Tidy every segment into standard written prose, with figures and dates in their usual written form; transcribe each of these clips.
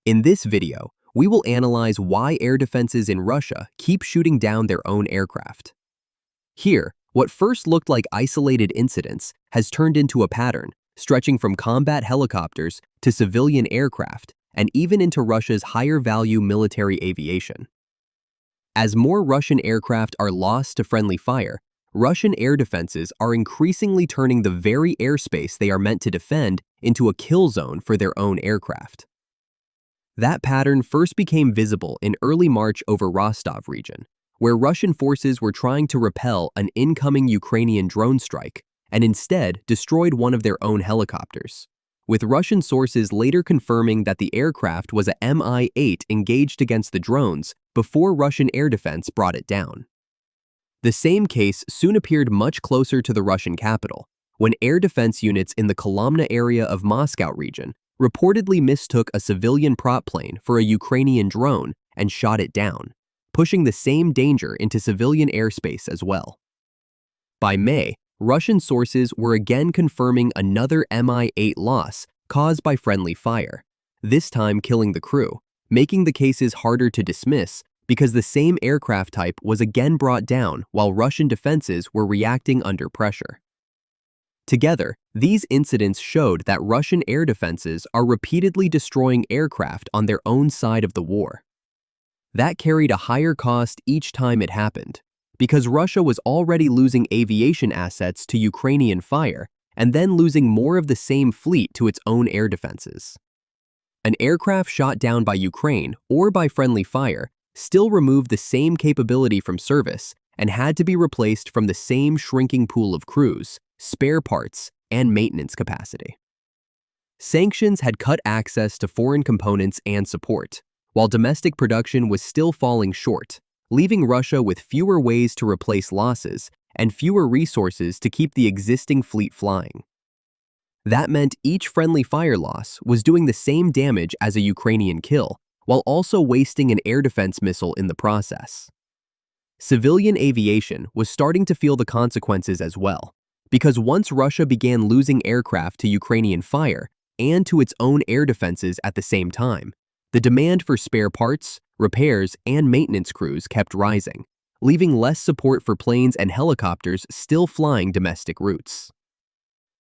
In this video, we will analyze why air defenses in Russia keep shooting down their own aircraft. Here, what first looked like isolated incidents has turned into a pattern, stretching from combat helicopters to civilian aircraft and even into Russia's higher-value military aviation. As more Russian aircraft are lost to friendly fire, Russian air defenses are increasingly turning the very airspace they are meant to defend into a kill zone for their own aircraft. That pattern first became visible in early March over Rostov region, where Russian forces were trying to repel an incoming Ukrainian drone strike and instead destroyed one of their own helicopters, with Russian sources later confirming that the aircraft was a Mi-8 engaged against the drones before Russian air defense brought it down. The same case soon appeared much closer to the Russian capital, when air defense units in the Kolomna area of Moscow region reportedly mistook a civilian prop plane for a Ukrainian drone and shot it down, pushing the same danger into civilian airspace as well. By May, Russian sources were again confirming another Mi-8 loss caused by friendly fire, this time killing the crew, making the cases harder to dismiss because the same aircraft type was again brought down while Russian defenses were reacting under pressure. Together, these incidents showed that Russian air defenses are repeatedly destroying aircraft on their own side of the war. That carried a higher cost each time it happened, because Russia was already losing aviation assets to Ukrainian fire and then losing more of the same fleet to its own air defenses. An aircraft shot down by Ukraine or by friendly fire still removed the same capability from service and had to be replaced from the same shrinking pool of crews, spare parts, and maintenance capacity. Sanctions had cut access to foreign components and support, while domestic production was still falling short, leaving Russia with fewer ways to replace losses and fewer resources to keep the existing fleet flying. That meant each friendly fire loss was doing the same damage as a Ukrainian kill, while also wasting an air defense missile in the process. Civilian aviation was starting to feel the consequences as well, because once Russia began losing aircraft to Ukrainian fire and to its own air defenses at the same time, the demand for spare parts, repairs, and maintenance crews kept rising, leaving less support for planes and helicopters still flying domestic routes.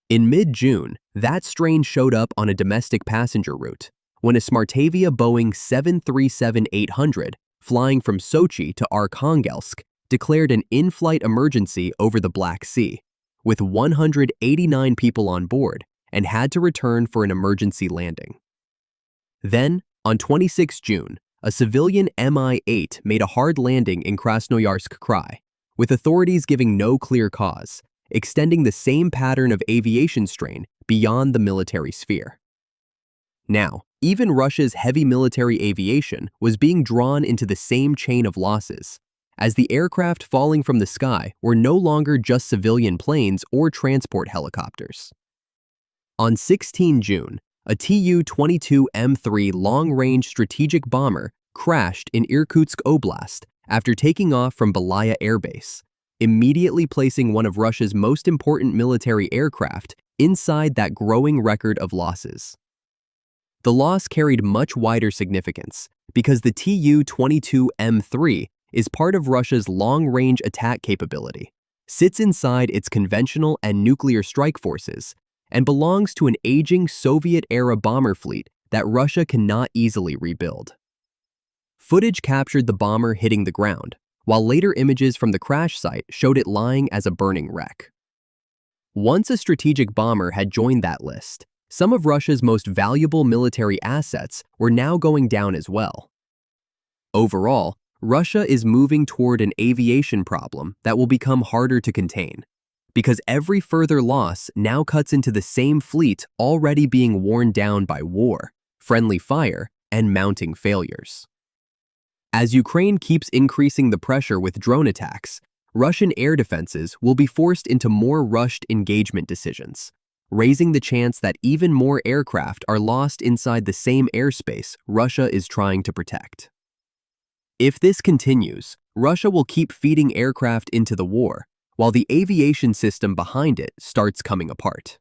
In mid-June, that strain showed up on a domestic passenger route, when a Smartavia Boeing 737-800 flying from Sochi to Arkhangelsk declared an in-flight emergency over the Black Sea, with 189 people on board, and had to return for an emergency landing. Then, on 26 June, a civilian Mi-8 made a hard landing in Krasnoyarsk Krai, with authorities giving no clear cause, extending the same pattern of aviation strain beyond the military sphere. Now, even Russia's heavy military aviation was being drawn into the same chain of losses, as the aircraft falling from the sky were no longer just civilian planes or transport helicopters. On 16 June, a Tu-22M3 long-range strategic bomber crashed in Irkutsk Oblast after taking off from Belaya Air Base, immediately placing one of Russia's most important military aircraft inside that growing record of losses. The loss carried much wider significance because the Tu-22M3 is part of Russia's long-range attack capability, sits inside its conventional and nuclear strike forces, and belongs to an aging Soviet-era bomber fleet that Russia cannot easily rebuild. Footage captured the bomber hitting the ground, while later images from the crash site showed it lying as a burning wreck. Once a strategic bomber had joined that list, some of Russia's most valuable military assets were now going down as well. Overall, Russia is moving toward an aviation problem that will become harder to contain, because every further loss now cuts into the same fleet already being worn down by war, friendly fire, and mounting failures. As Ukraine keeps increasing the pressure with drone attacks, Russian air defenses will be forced into more rushed engagement decisions, raising the chance that even more aircraft are lost inside the same airspace Russia is trying to protect. If this continues, Russia will keep feeding aircraft into the war, while the aviation system behind it starts coming apart.